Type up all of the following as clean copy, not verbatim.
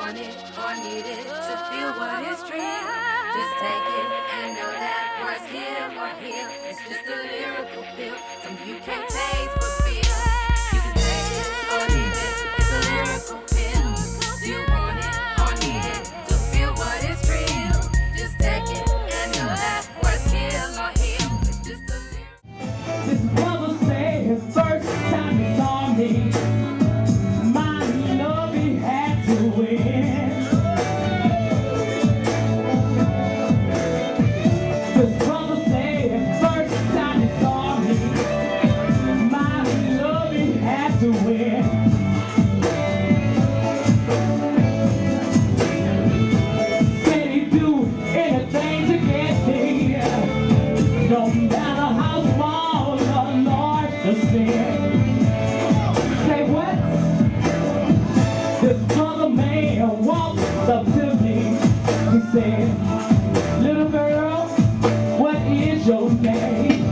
want it or need it to feel what is real, just take it and know that words heal or heal. It's just a lyrical pill, something you can't taste but feel. You can take it or leave it, it's a lyrical pill. Do you want it or need it to feel what is real? Just take it and know that words heal or heal. It's just a lyrical. This brother said his first time he saw me, my love he had to win. This brother said his first time he saw me, my love he had to win. Said he'd do anything to get me, no matter how small or large the sin. Say what? This brother man walked up to me. He said, little girl, what is your name?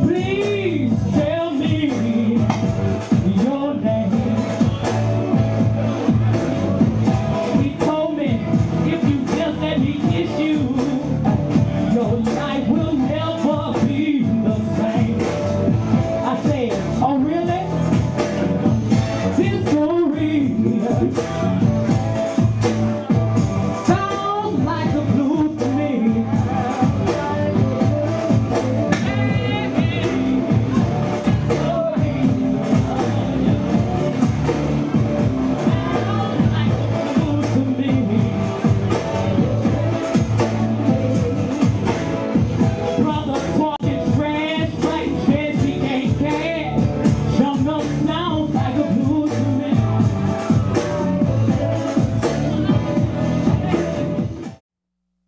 Please tell me your name. He told me, if you just let me kiss you, your life will never be the same. I said, oh really? This so real. Sounds like the blues to me.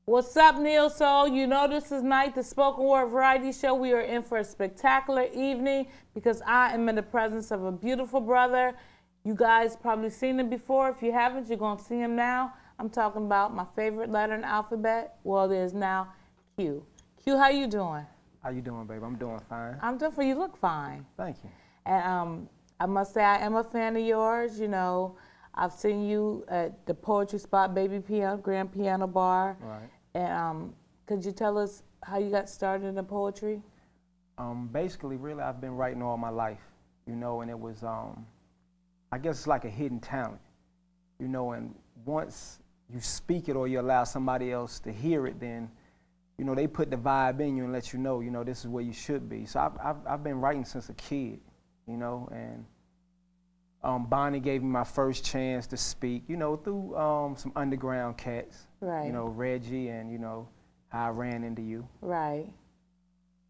What's up, Neil Soul? You know this is Knyte, the spoken word variety show. We are in for a spectacular evening because I am in the presence of a beautiful brother. You guys probably seen him before. If you haven't, you're going to see him now. I'm talking about my favorite letter in the alphabet. Well, there's now Q. Q, how you doing? How you doing, babe? I'm doing fine. I'm doing fine. You look fine. Thank you. And I must say I am a fan of yours. You know, I've seen you at the Poetry Spot, Baby Piano, Grand Piano Bar. Right. And could you tell us how you got started in the poetry? Basically, really, I've been writing all my life, you know, and it was, I guess it's like a hidden talent, you know, and once you speak it or you allow somebody else to hear it, then, you know, they put the vibe in you and let you know, this is where you should be. So I've been writing since a kid, you know, and Bonnie gave me my first chance to speak, you know, through some underground cats. Right. You know, Reggie and, you know, how I ran into you. Right.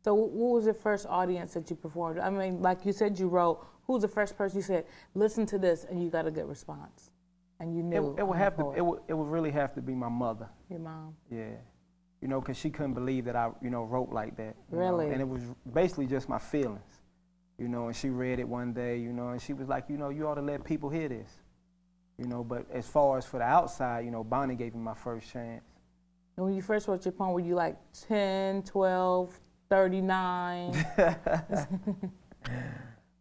So what was your first audience that you performed? I mean, like you said, you wrote, who was the first person you said, listen to this and you got a good response? And you knew it would really have to be my mother. Your mom? Yeah. You know, because she couldn't believe that I, you know, wrote like that. Really? Know? And it was basically just my feelings. You know, and she read it one day, you know, and she was like, you know, you ought to let people hear this. You know, but as far as for the outside, you know, Bonnie gave me my first chance. And when you first wrote your poem, were you like 10, 12, 39?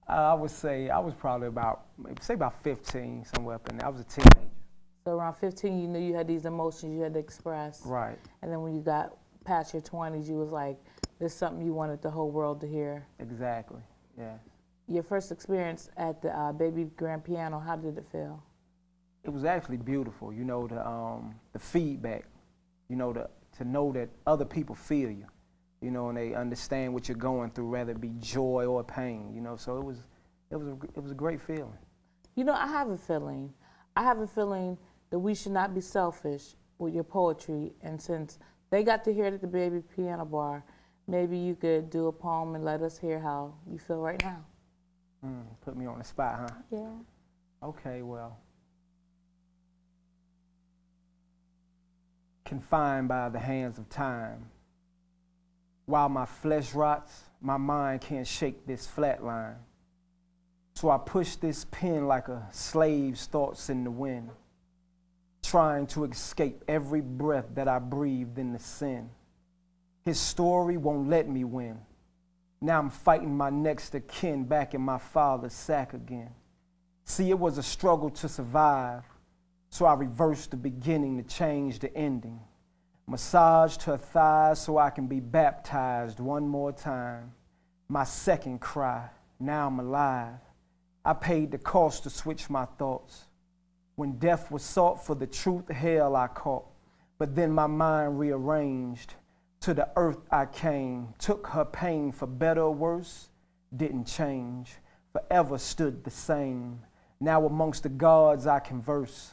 I would say I was probably about 15, somewhere up in there. I was a teenager. So around 15, you knew you had these emotions you had to express. Right. And then when you got past your 20s, you was like, there's something you wanted the whole world to hear. Exactly, yeah. Your first experience at the Baby Grand Piano, how did it feel? It was actually beautiful, you know, the feedback, you know, to know that other people feel you, you know, and they understand what you're going through, whether it be joy or pain, you know. So it was a great feeling. You know, I have a feeling that we should not be selfish with your poetry, and since they got to hear it at the Baby Piano Bar, maybe you could do a poem and let us hear how you feel right now. Put me on the spot, huh? Yeah. Okay, well. Confined by the hands of time. While my flesh rots, my mind can't shake this flat line. So I push this pen like a slave's thoughts in the wind, trying to escape every breath that I breathed in the sin. His story won't let me win. Now I'm fighting my next of kin back in my father's sack again. See, it was a struggle to survive, so I reversed the beginning to change the ending. Massaged her thighs so I can be baptized one more time. My second cry, now I'm alive. I paid the cost to switch my thoughts. When death was sought for the truth, hell I caught. But then my mind rearranged. To the earth I came, took her pain for better or worse, didn't change, forever stood the same. Now amongst the gods I converse.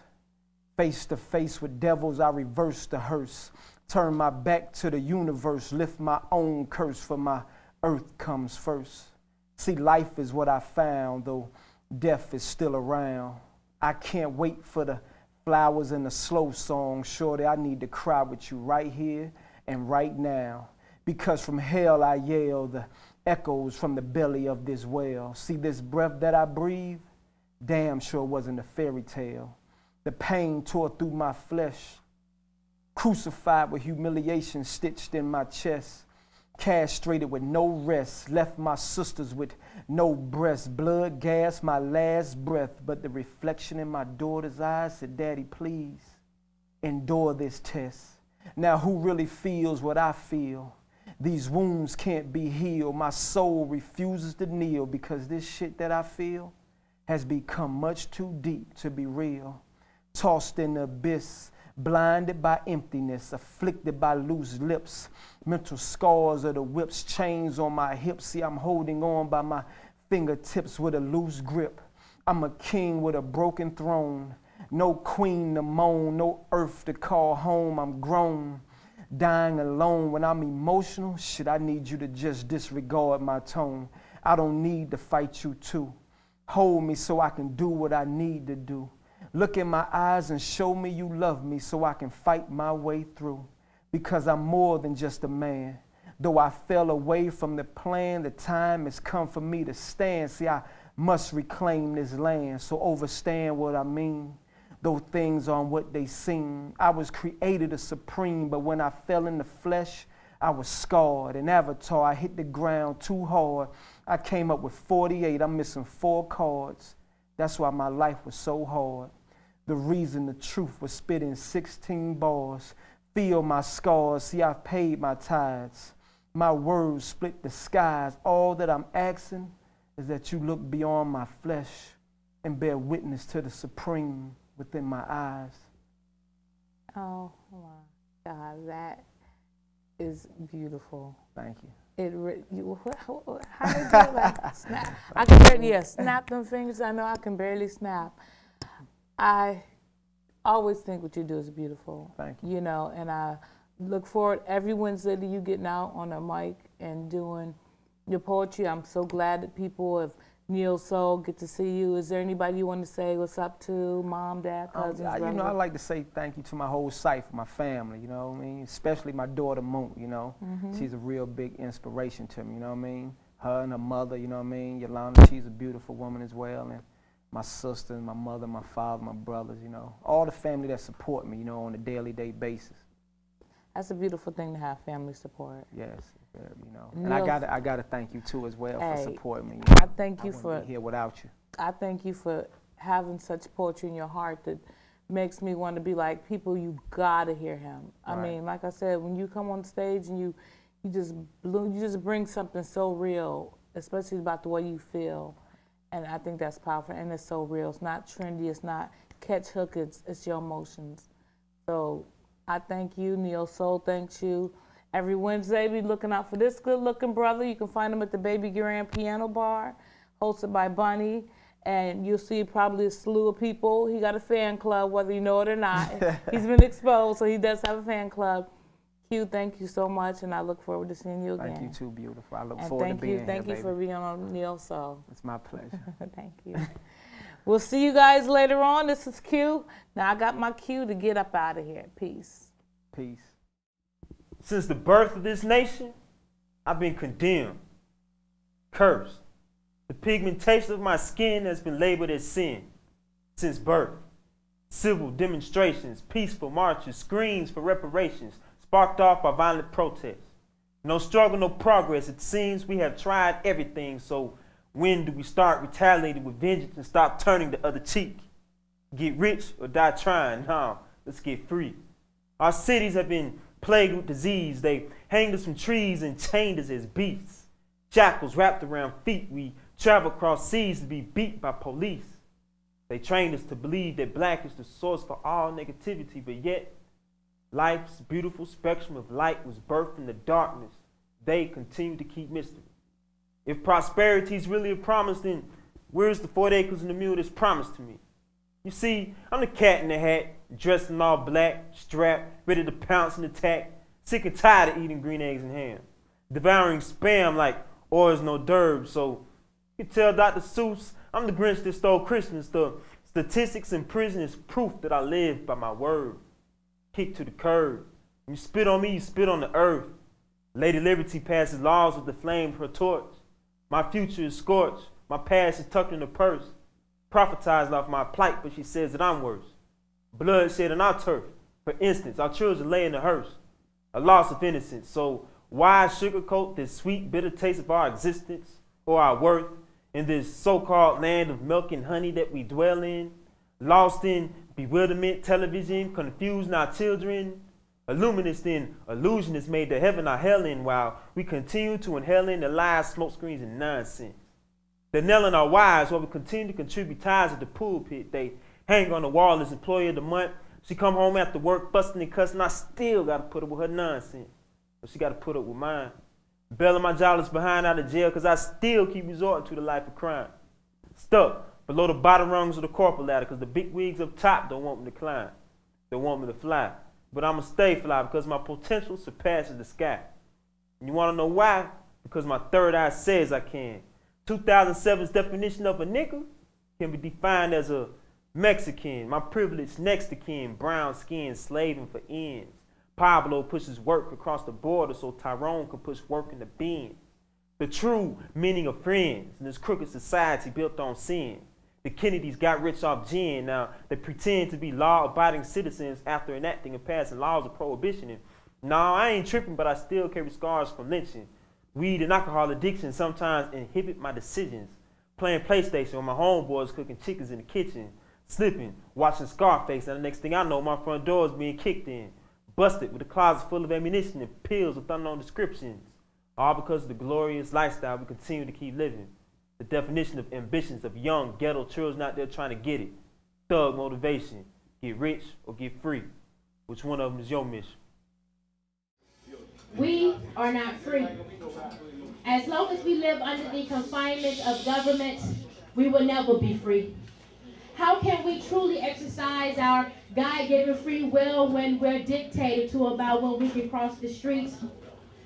Face to face with devils I reverse the hearse. Turn my back to the universe, lift my own curse, for my earth comes first. See, life is what I found, though death is still around. I can't wait for the flowers and the slow song. Shorty, I need to cry with you right here and right now. Because from hell I yell the echoes from the belly of this well. See, this breath that I breathe, damn sure wasn't a fairy tale. The pain tore through my flesh, crucified with humiliation stitched in my chest, castrated with no rest, left my sisters with no breast, blood gas my last breath, but the reflection in my daughter's eyes said, Daddy, please endure this test. Now who really feels what I feel? These wounds can't be healed. My soul refuses to kneel because this shit that I feel has become much too deep to be real. Tossed in the abyss, blinded by emptiness, afflicted by loose lips, mental scars of the whips, chains on my hips. See, I'm holding on by my fingertips with a loose grip. I'm a king with a broken throne, no queen to moan, no earth to call home. I'm grown, dying alone. When I'm emotional, shit, I need you to just disregard my tone. I don't need to fight you too. Hold me so I can do what I need to do. Look in my eyes and show me you love me so I can fight my way through. Because I'm more than just a man. Though I fell away from the plan, the time has come for me to stand. See, I must reclaim this land, so overstand what I mean. Though things aren't what they seem, I was created a supreme, but when I fell in the flesh, I was scarred. An avatar, I hit the ground too hard. I came up with 48, I'm missing 4 cards. That's why my life was so hard. The reason the truth was spit in 16 bars. Feel my scars, see I've paid my tithes. My words split the skies. All that I'm asking is that you look beyond my flesh and bear witness to the supreme within my eyes. Oh my God, that is beautiful. Thank you. How do you do that? Snap. I can barely, snap them fingers. I know I can barely snap. I always think what you do is beautiful. Thank you. You know, and I look forward every Wednesday to you getting out on a mic and doing your poetry. I'm so glad that people have Neo Soul, get to see you. Is there anybody you want to say what's up to? Mom, dad, cousins, you know, I like to say thank you to my whole cipher, my family, you know what I mean? Especially my daughter, Moon, you know? She's a real big inspiration to me, you know what I mean? Her and her mother, you know what I mean? Yolanda, she's a beautiful woman as well. And my sisters, my mother, my father, my brothers, you know? All the family that support me, you know, on a daily basis. That's a beautiful thing to have family support. Yes, you know. And I gotta thank you too as well for supporting me. I thank you for be here without you. I thank you for having such poetry in your heart that makes me want to be like, people, you gotta hear him. I mean, like I said, when you come on stage and you just bring something so real, especially about the way you feel. And I think that's powerful, and it's so real. It's not trendy, it's not catch hook, it's your emotions. So I thank you, Neo Soul thanks you. Every Wednesday, be looking out for this good-looking brother. You can find him at the Baby Grand Piano Bar, hosted by Bunny. And you'll see probably a slew of people. He got a fan club, whether you know it or not. He's been exposed, so he does have a fan club. Q, thank you so much, and I look forward to seeing you again. Thank you too, beautiful. I look forward to being here, Thank you for being on Neo Soul. It's my pleasure. Thank you. We'll see you guys later on. This is Q. Now I got my cue to get up out of here. Peace. Peace. Since the birth of this nation, I've been condemned, cursed. The pigmentation of my skin has been labeled as sin since birth. Civil demonstrations, peaceful marches, screams for reparations, sparked off by violent protests. No struggle, no progress. It seems we have tried everything, so when do we start retaliating with vengeance and stop turning the other cheek? Get rich or die trying? No, let's get free. Our cities have been plagued with disease. They hanged us from trees and chained us as beasts. Shackles wrapped around feet. We travel across seas to be beat by police. They trained us to believe that black is the source for all negativity, but yet life's beautiful spectrum of light was birthed in the darkness. They continue to keep mystery. If prosperity is really a promise, then where's the 40 acres and the mule that's promised to me? You see, I'm the cat in the hat, dressed in all black, strapped, ready to pounce and attack, sick and tired of eating green eggs and ham, devouring spam like oil's no derb. So you can tell Dr. Seuss, I'm the Grinch that stole Christmas. The statistics in prison is proof that I live by my word. Kick to the curb. When you spit on me, you spit on the earth. Lady Liberty passes laws with the flame of her torch. My future is scorched. My past is tucked in the purse. Prophetized off my plight, but she says that I'm worse. Bloodshed on our turf. For instance, our children lay in the hearse. A loss of innocence. So why sugarcoat this sweet, bitter taste of our existence or our worth in this so-called land of milk and honey that we dwell in? Lost in bewilderment, television, confusing our children. Illuminists and illusionists made the heaven our hell in while we continue to inhale in the lies, smoke screens, and nonsense. They're nailing our wives while we continue to contribute ties at the pulpit. They hang on the wall as employee of the month. She come home after work busting and cussing. I still got to put up with her nonsense. But she got to put up with mine. Bailing my jobless behind out of jail because I still keep resorting to the life of crime. Stuck below the bottom rungs of the corporate ladder because the big wigs up top don't want me to climb. They want me to fly. But I'm going to stay fly because my potential surpasses the sky. And you want to know why? Because my third eye says I can. 2007's definition of a nigga can be defined as a Mexican. My privilege next to kin, brown skin, slaving for ends. Pablo pushes work across the border so Tyrone can push work in the bin. The true meaning of friends in this crooked society built on sin. The Kennedys got rich off gin. Now they pretend to be law-abiding citizens after enacting and passing laws of prohibition. And no, I ain't tripping, but I still carry scars from lynching. Weed and alcohol addiction sometimes inhibit my decisions. Playing PlayStation when my homeboys cooking chickens in the kitchen. Slipping, watching Scarface, and the next thing I know, my front door is being kicked in. Busted with a closet full of ammunition and pills with unknown descriptions. All because of the glorious lifestyle we continue to keep living. The definition of ambitions of young ghetto children out there trying to get it. Thug motivation, get rich or get free. Which one of them is your mission? We are not free. As long as we live under the confinement of government, we will never be free. How can we truly exercise our God-given free will when we're dictated to about when we can cross the streets?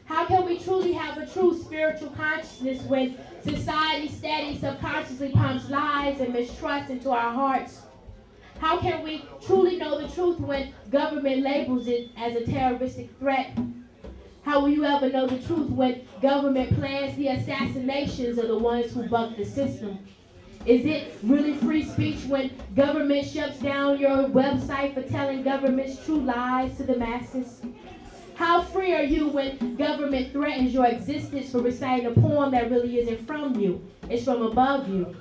How can we truly have a true spiritual consciousness when society steady subconsciously pumps lies and mistrust into our hearts? How can we truly know the truth when government labels it as a terroristic threat? How will you ever know the truth when government plans the assassinations of the ones who buck the system? Is it really free speech when government shuts down your website for telling government's true lies to the masses? How free are you when government threatens your existence for reciting a poem that really isn't from you? It's from above you.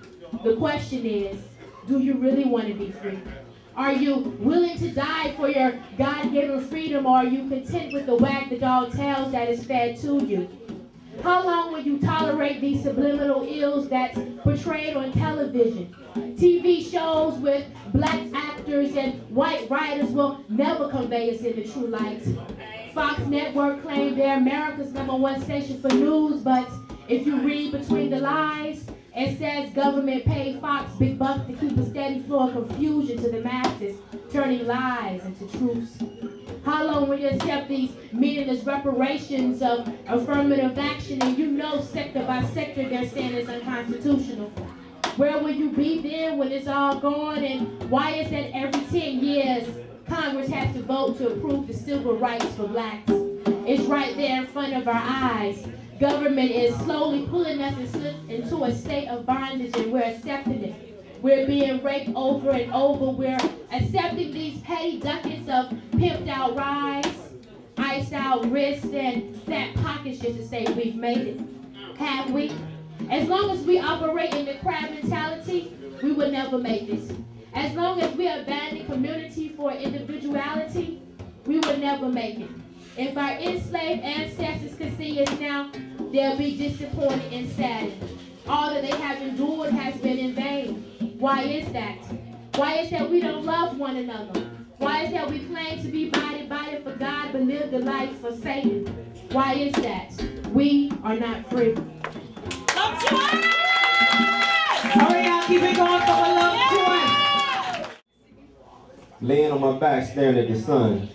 The question is, do you really want to be free? Are you willing to die for your God-given freedom, or are you content with the wag the dog tails that is fed to you? How long will you tolerate these subliminal ills that's portrayed on television? TV shows with black actors and white writers will never convey us in the true light. Fox Network claimed they're America's #1 station for news, but if you read between the lines, it says government paid Fox big bucks to keep a steady flow of confusion to the masses, turning lies into truths. How long will you accept these meaningless reparations of affirmative action and you know sector by sector they're saying it's unconstitutional? Where will you be then when it's all gone? And why is that every 10 years Congress has to vote to approve the civil rights for blacks? It's right there in front of our eyes. Government is slowly pulling us into a state of bondage and we're accepting it. We're being raped over and over. We're accepting these petty ducats of pimped out rides. I sliced out wrists and fat pockets just to say we've made it. Have we? As long as we operate in the crab mentality, we will never make this. As long as we abandon community for individuality, we will never make it. If our enslaved ancestors could see us now, they'll be disappointed and saddened. All that they have endured has been in vain. Why is that? Why is that we don't love one another? Why is that we claim to be body for God but live the life for Satan? Why is that? We are not free. Hurry up, keep it going for the love Laying on my back staring at the sun,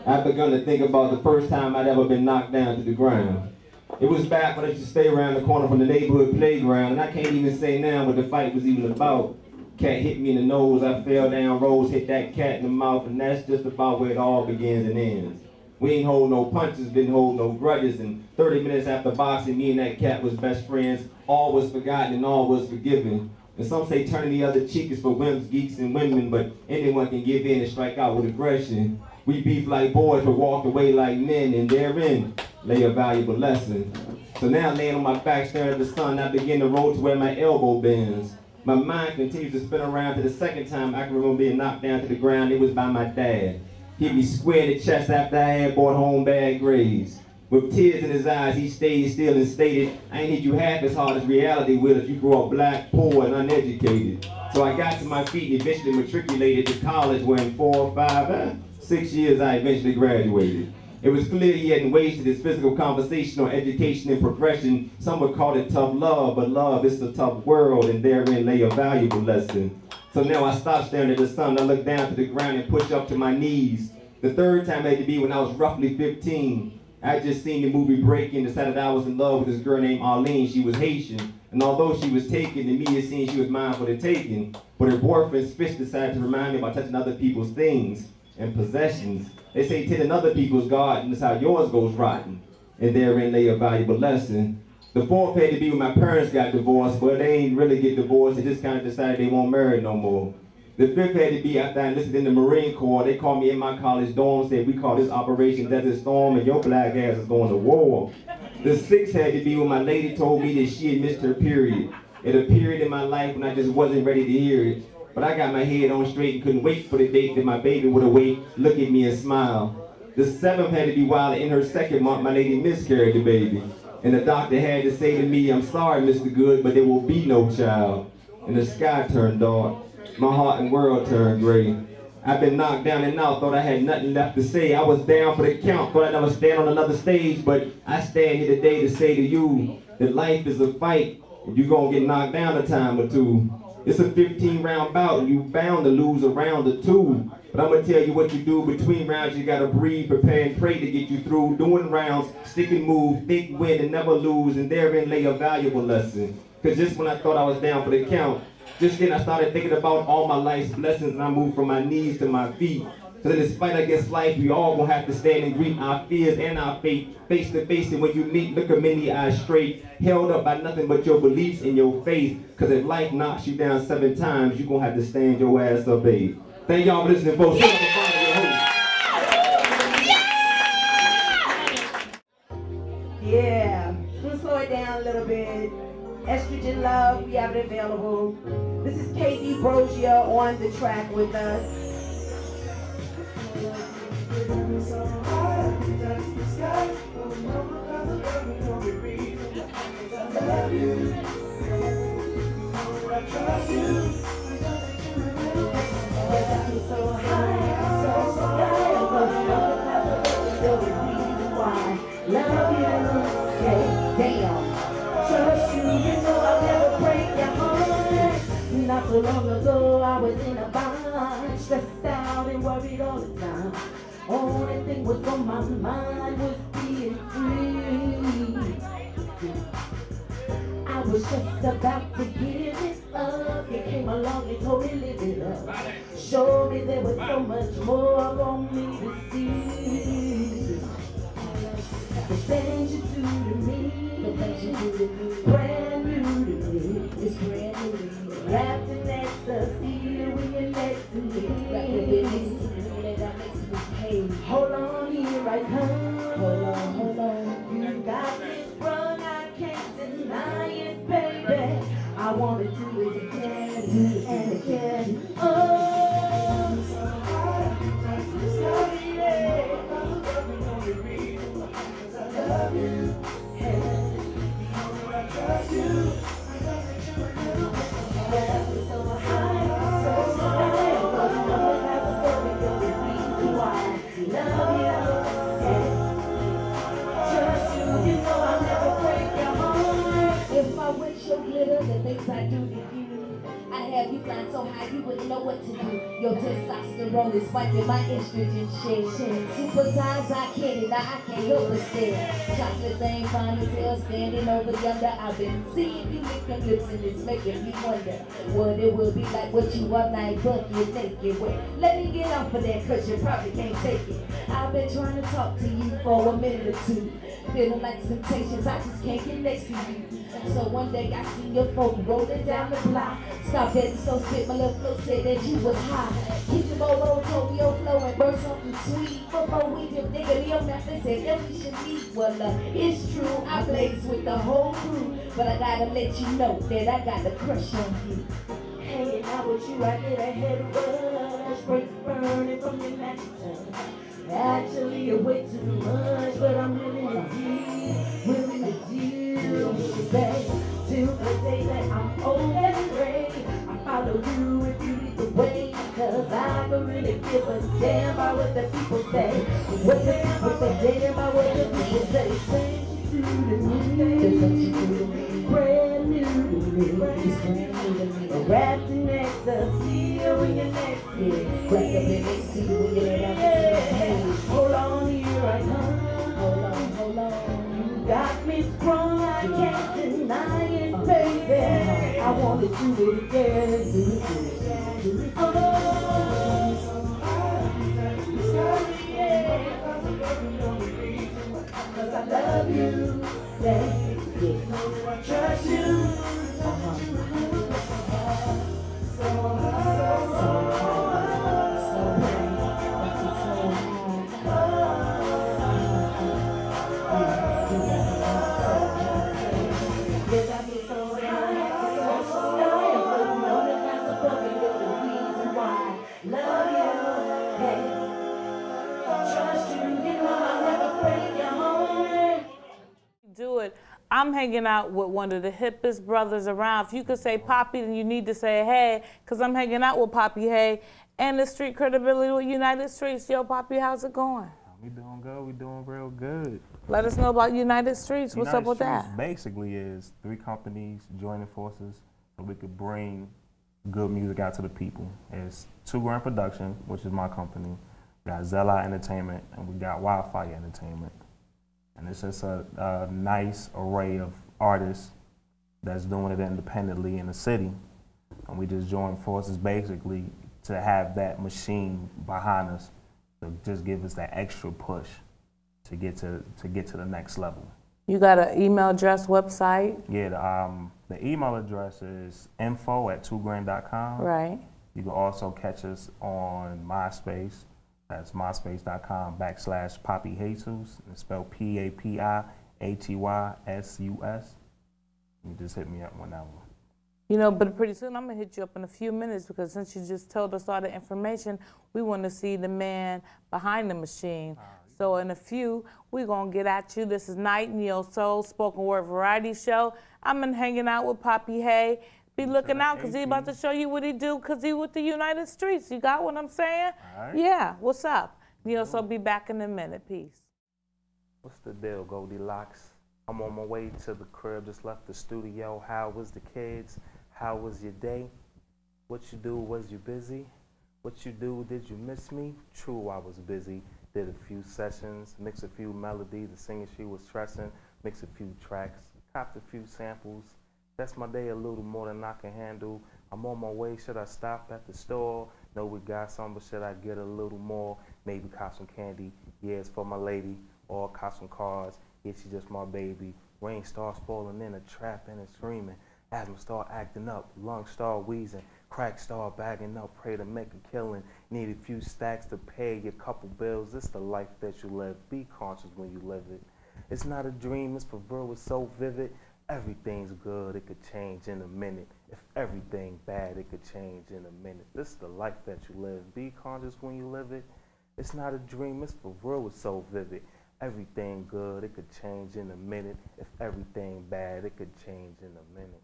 I've begun to think about the first time I'd ever been knocked down to the ground. It was back when I used to stay around the corner from the neighborhood playground, and I can't even say now what the fight was even about. Cat hit me in the nose, I fell down, Rose hit that cat in the mouth, and that's just about where it all begins and ends. We ain't hold no punches, didn't hold no grudges, and 30 minutes after boxing, me and that cat was best friends. All was forgotten and all was forgiven. And some say turning the other cheek is for wimps, geeks, and women, but anyone can give in and strike out with aggression. We beef like boys, but walked away like men, and therein lay a valuable lesson. So now laying on my back staring at the sun, I begin to roll to where my elbow bends. My mind continues to spin around to the second time I can remember being knocked down to the ground. It was by my dad. Hit me square in the chest after I had brought home bad grades. With tears in his eyes, he stayed still and stated, I ain't hit you half as hard as reality will if you grow up black, poor, and uneducated. So I got to my feet and eventually matriculated to college where in 6 years I eventually graduated. It was clear he hadn't wasted his physical conversation on education and progression. Some would call it tough love, but love is a tough world, and therein lay a valuable lesson. So now I stopped staring at the sun, I looked down to the ground and pushed up to my knees. The third time had to be when I was roughly 15. I had just seen the movie Breaking, decided I was in love with this girl named Arlene. She was Haitian, and although she was taken, the media seen she was mine for the taking. But her boyfriend's fish decided to remind me about touching other people's things and possessions. They say tending other people's garden is how yours goes rotten, and therein lay a valuable lesson. The fourth had to be when my parents got divorced, but they ain't really get divorced, they just kind of decided they won't marry no more. The fifth had to be after I enlisted in the Marine Corps. They called me in my college dorm, said we call this Operation Desert Storm and your black ass is going to war. The sixth had to be when my lady told me that she had missed her period. At a period in my life when I just wasn't ready to hear it. But I got my head on straight and couldn't wait for the date that my baby would awake, look at me and smile. The seventh had to be while in her second month, my lady miscarried the baby. And the doctor had to say to me, I'm sorry, Mr. Goode, but there will be no child. And the sky turned dark. My heart and world turned gray. I've been knocked down and out, thought I had nothing left to say. I was down for the count, thought I'd never stand on another stage, but I stand here today to say to you that life is a fight, and you're gonna get knocked down a time or two. It's a 15-round bout, and you bound to lose a round or two. But I'm gonna tell you what you do between rounds. You gotta breathe, prepare, and pray to get you through. Doing rounds, stick and move, think, win, and never lose, and therein lay a valuable lesson. Cause just when I thought I was down for the count, just then I started thinking about all my life's blessings, and I moved from my knees to my feet. So that despite, I guess, life, we all gonna have to stand and greet our fears and our fate, face to face, and when you meet, look them in the eyes straight, held up by nothing but your beliefs and your faith. Cause if life knocks you down 7 times, you gonna have to stand your ass up 8. Thank y'all for listening, folks. Yeah, we'll slow it down a little bit. Estrogen Love, we have it available. This is KB Brozier on the track with us. Love you, yeah, damn. Trust you, you know I'll never break your heart. Not so long ago, I was in a bind, stressed out and worried all the time. Only thing was on my mind was being free. I was just about to give it up. You came along and told me live it up. Showed me there was so much more for me to see. The things you do to me, brand new to me, it's brand new to me. Wrapped in ecstasy when you're next to me. Hold on, here I come. wanna do it again and again. Oh, if I wish your glitter, the things I do to you, I have you flying so high you wouldn't know what to do. Your testosterone is spiking my estrogen share. Supersize, I can't, now I can't help but stare. Chocolate thing, fine as hell, standing over yonder. I've been seeing you lick them lips and it's making me wonder what it will be like what you are like, but you're naked. Wait, let me get off of that cause you probably can't take it. I've been trying to talk to you for a minute or two. Feeling like temptations, I just can't get next to you. So one day I see your phone rolling down the block. Stop that so spit, my little flow said that you was hot. Keep the bolo, told me your flow and burn something sweet. Before we just nigga me on Memphis said that we should meet. Well, it's true, I blaze with the whole crew. But I gotta let you know that I got a crush on you. Hanging out with you, I get a head rush. Break burning from your lantern. Actually, you're way too much, but I'm willing to deal with you, babe. Till the day that I'm old and gray, I follow you if you lead the way, cause I don't really give a damn about what the people say. What the people say, damn about what the people say. Things you do to me, what you do to me, brand new to me, it's brand new to me. Wrapped in ecstasy when you're next to me, wrapped up in ecstasy when you're next to me. Hold on, here I come. Hold on. You got me sprung, I can't deny it, baby. I want to do it again. Do it. Cause I love you, baby. I trust you. Do it. I'm hanging out with one of the hippest brothers around. If you could say Poppy, then you need to say hey, because I'm hanging out with Poppy Hay and the street credibility with United Streets. Yo, Poppy, how's it going? We doing good. We doing real good. Let us know about United Streets. What's up with that? Basically is 3 companies joining forces so we could bring good music out to the people. It's 2 Grand Production, which is my company. We got Zella Entertainment, and we got Wildfire Entertainment. And it's just a nice array of artists that's doing it independently in the city. And we just joined forces basically to have that machine behind us to just give us that extra push to get to the next level. You got an email address, website? Yeah, the email address is info@2grand.com. Right. You can also catch us on MySpace. That's myspace.com/Poppy Jesus. It's spelled PAPIHEYSUS. You just hit me up whenever. You know, but pretty soon I'm going to hit you up in a few minutes because since you just told us all the information, we want to see the man behind the machine. So in a few, we're going to get at you. This is Knyte, Neo Soul, spoken word variety show. I'm been hanging out with Poppy Hay. Be looking out because he about to show you what he do because he with the United Streets. You got what I'm saying? All right. Yeah, what's up? Neo Soul, be back in a minute. Peace. What's the deal, Goldilocks? I'm on my way to the crib, just left the studio. How was the kids? How was your day? What you do, was you busy? What you do, did you miss me? True, I was busy. Did a few sessions, mixed a few melodies. The singer, she was stressing, mixed a few tracks, copped a few samples. That's my day a little more than I can handle. I'm on my way, should I stop at the store? No, we got some, but should I get a little more? Maybe cop some candy, yeah, it's for my lady. Or cop some cars, yeah, she's just my baby. Rain starts falling in, a trap and it's screaming. Asthma start acting up, lungs start wheezing. Crack start bagging up, pray to make a killing. Need a few stacks to pay your couple bills. It's the life that you live. Be conscious when you live it. It's not a dream, it's for real, it's so vivid. everything's good, it could change in a minute. If everything bad, it could change in a minute. This is the life that you live. Be conscious when you live it. It's not a dream, it's for real, it's so vivid. Everything good, it could change in a minute. If everything bad, it could change in a minute.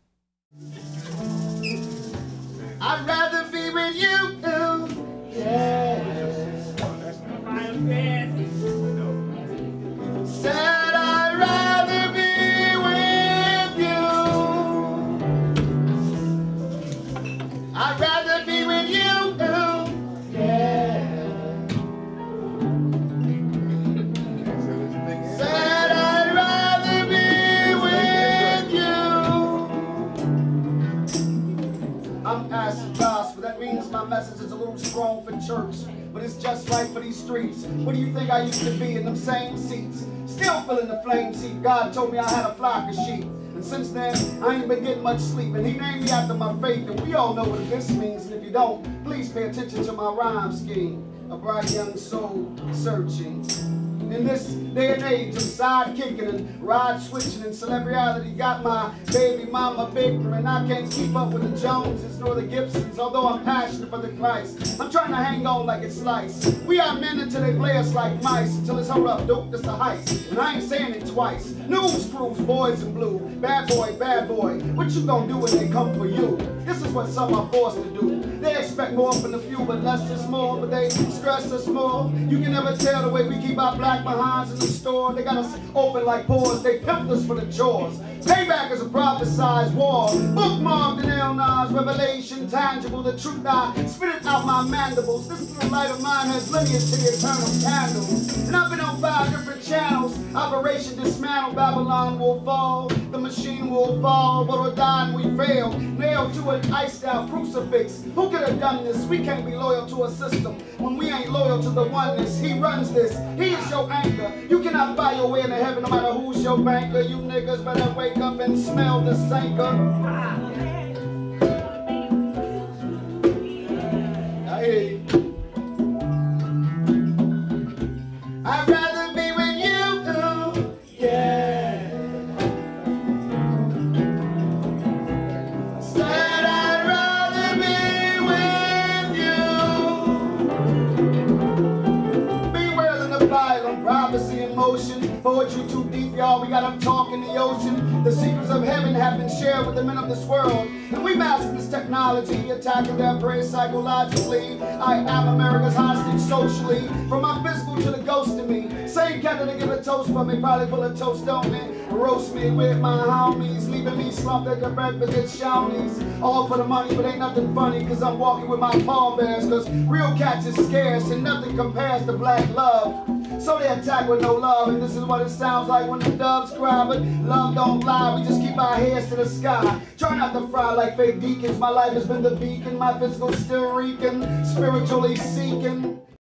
I'd rather be with you. Yeah. Said I'd rather be with you. I'd rather be with you. Yeah. Said I'd rather be with you. I'm acid gospel. That means my message is a little strong for church, but it's just right for these streets. What do you think I used to be in them same seats? Still feeling the flame seat. God told me I had a flock of sheep. And since then, I ain't been getting much sleep. And he named me after my faith. And we all know what this means. And if you don't, please pay attention to my rhyme scheme. A bright young soul searching. In this day and age of side kicking and ride switching and celebrity got my baby mama bigger, and I can't keep up with the Joneses nor the Gibsons, although I'm passionate for the Christ. I'm trying to hang on like it's slice. We are men until they play us like mice, until it's hold up, dope, this a heist. And I ain't saying it twice. News crews, boys in blue, bad boy, what you gonna do when they come for you? This is what some are forced to do. They expect more from the few, but less is more, but they stress us more. You can never tell the way we keep our black behinds in the store. They got us open like pores, they pimped us for the chores. Payback is a prophesized war. Bookmarked in L9's revelation, tangible, the truth I spit it out my mandibles. This little light of mine has lineage to the eternal candle. And I've been on 5 different channels. Operation Dismantle, Babylon will fall. The machine will fall, but or die and we fail. Nailed to an iced out crucifix. Who could have done this? We can't be loyal to a system when we ain't loyal to the oneness. He runs this. He is your anchor. You cannot buy your way into heaven no matter who's your banker. You niggas better wake up and smell the sanker. I hear you. I'd rather be with you, yeah. Said I'd rather be with you. Beware than the violent, privacy in motion. Poetry too deep, y'all, we got them talking the ocean. The secrets of heaven have been shared with the men of this world. And we master this technology, attacking their brain psychologically. I am America's hostage socially. From my physical to the ghost in me. Same cat that give a toast for me, probably pull a toast on me. Roast me with my homies, leaving me slumped at the breakfast at Shawnee's. All for the money, but ain't nothing funny, cause I'm walking with my pallbearers. Cause real cats is scarce and nothing compares to black love. So they attack with no love, and this is what it sounds like when the doves cry. But love don't lie, we just keep our heads to the sky. Try not to fry like fake deacons. My life has been the beacon, my physical still reeking, spiritually seeking.